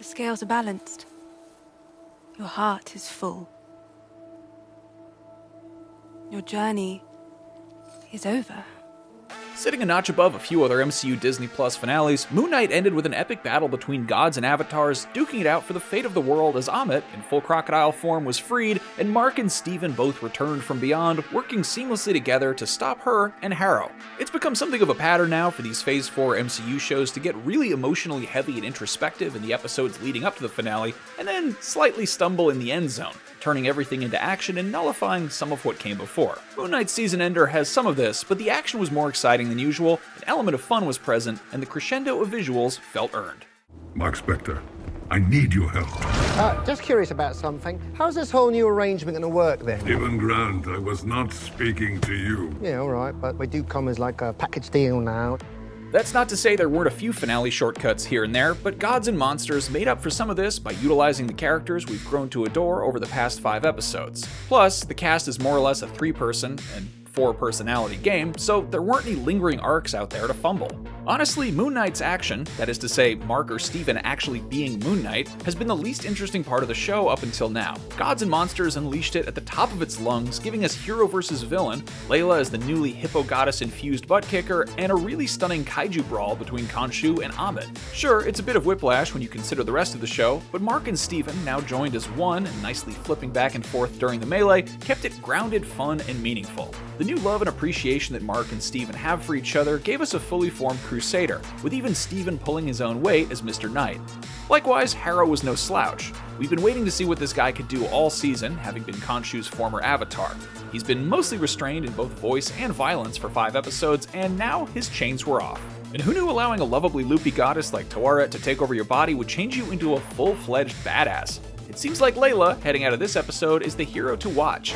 The scales are balanced. Your heart is full. Your journey is over. Sitting a notch above a few other MCU Disney Plus finales, Moon Knight ended with an epic battle between gods and avatars, duking it out for the fate of the world as Amit, in full crocodile form, was freed, and Marc and Steven both returned from beyond, working seamlessly together to stop her and Harrow. It's become something of a pattern now for these Phase 4 MCU shows to get really emotionally heavy and introspective in the episodes leading up to the finale, and then slightly stumble in the end zone, turning everything into action and nullifying some of what came before. Moon Knight's season ender has some of this, but the action was more exciting than usual, an element of fun was present, and the crescendo of visuals felt earned. Mark Spector, I need your help. Just curious about something. How's this whole new arrangement going to work then? Even Grant, I was not speaking to you. Yeah, all right, but we do come as like a package deal now. That's not to say there weren't a few finale shortcuts here and there, but Gods and Monsters made up for some of this by utilizing the characters we've grown to adore over the past 5 episodes. Plus, the cast is more or less a 3-person and 4-personality game, so there weren't any lingering arcs out there to fumble. Honestly, Moon Knight's action, that is to say Marc or Steven actually being Moon Knight, has been the least interesting part of the show up until now. Gods and Monsters unleashed it at the top of its lungs, giving us hero versus villain, Layla as the newly hippo goddess-infused butt kicker, and a really stunning Kaiju brawl between Khonshu and Amit. Sure, it's a bit of whiplash when you consider the rest of the show, but Marc and Steven, now joined as one and nicely flipping back and forth during the melee, kept it grounded, fun, and meaningful. The new love and appreciation that Marc and Steven have for each other gave us a fully formed Crusader, with even Steven pulling his own weight as Mr. Knight. Likewise, Harrow was no slouch. We've been waiting to see what this guy could do all season, having been Khonshu's former avatar. He's been mostly restrained in both voice and violence for 5 episodes, and now his chains were off. And who knew allowing a lovably loopy goddess like Tawaret to take over your body would change you into a full-fledged badass? It seems like Layla, heading out of this episode, is the hero to watch.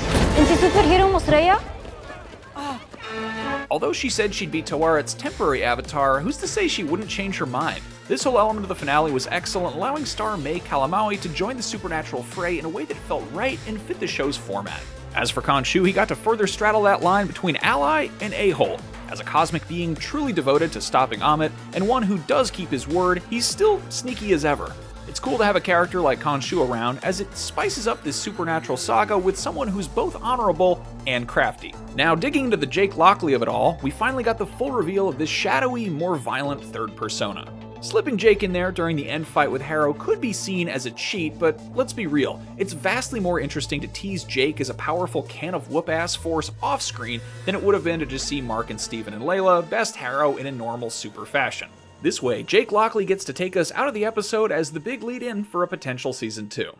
Although she said she'd be Tawaret's temporary avatar, who's to say she wouldn't change her mind? This whole element of the finale was excellent, allowing star May Calamaui to join the supernatural fray in a way that felt right and fit the show's format. As for Khonshu, he got to further straddle that line between ally and a-hole. As a cosmic being truly devoted to stopping Amit, and one who does keep his word, he's still sneaky as ever. It's cool to have a character like Khonshu around, as it spices up this supernatural saga with someone who's both honorable and crafty. Now, digging into the Jake Lockley of it all, we finally got the full reveal of this shadowy, more violent third persona. Slipping Jake in there during the end fight with Harrow could be seen as a cheat, but let's be real, it's vastly more interesting to tease Jake as a powerful can of whoop-ass force off-screen than it would have been to just see Marc and Steven and Layla best Harrow in a normal super fashion. This way, Jake Lockley gets to take us out of the episode as the big lead-in for a potential season 2.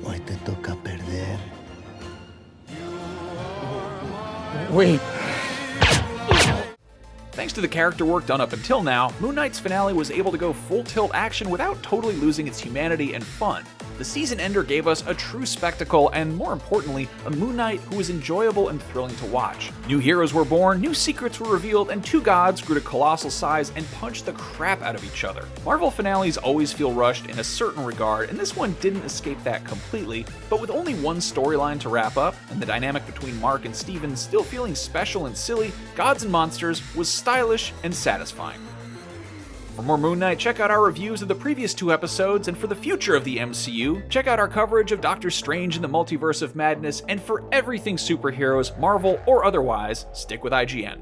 Hoy te toca perder. Wait. Thanks to the character work done up until now, Moon Knight's finale was able to go full-tilt action without totally losing its humanity and fun. The season ender gave us a true spectacle and, more importantly, a Moon Knight who was enjoyable and thrilling to watch. New heroes were born, new secrets were revealed, and 2 gods grew to colossal size and punched the crap out of each other. Marvel finales always feel rushed in a certain regard, and this one didn't escape that completely, but with only one storyline to wrap up, and the dynamic between Marc and Steven still feeling special and silly, Gods and Monsters was stylish and satisfying. For more Moon Knight, check out our reviews of the previous 2 episodes, and for the future of the MCU, check out our coverage of Doctor Strange in the Multiverse of Madness, and for everything superheroes, Marvel or otherwise, stick with IGN.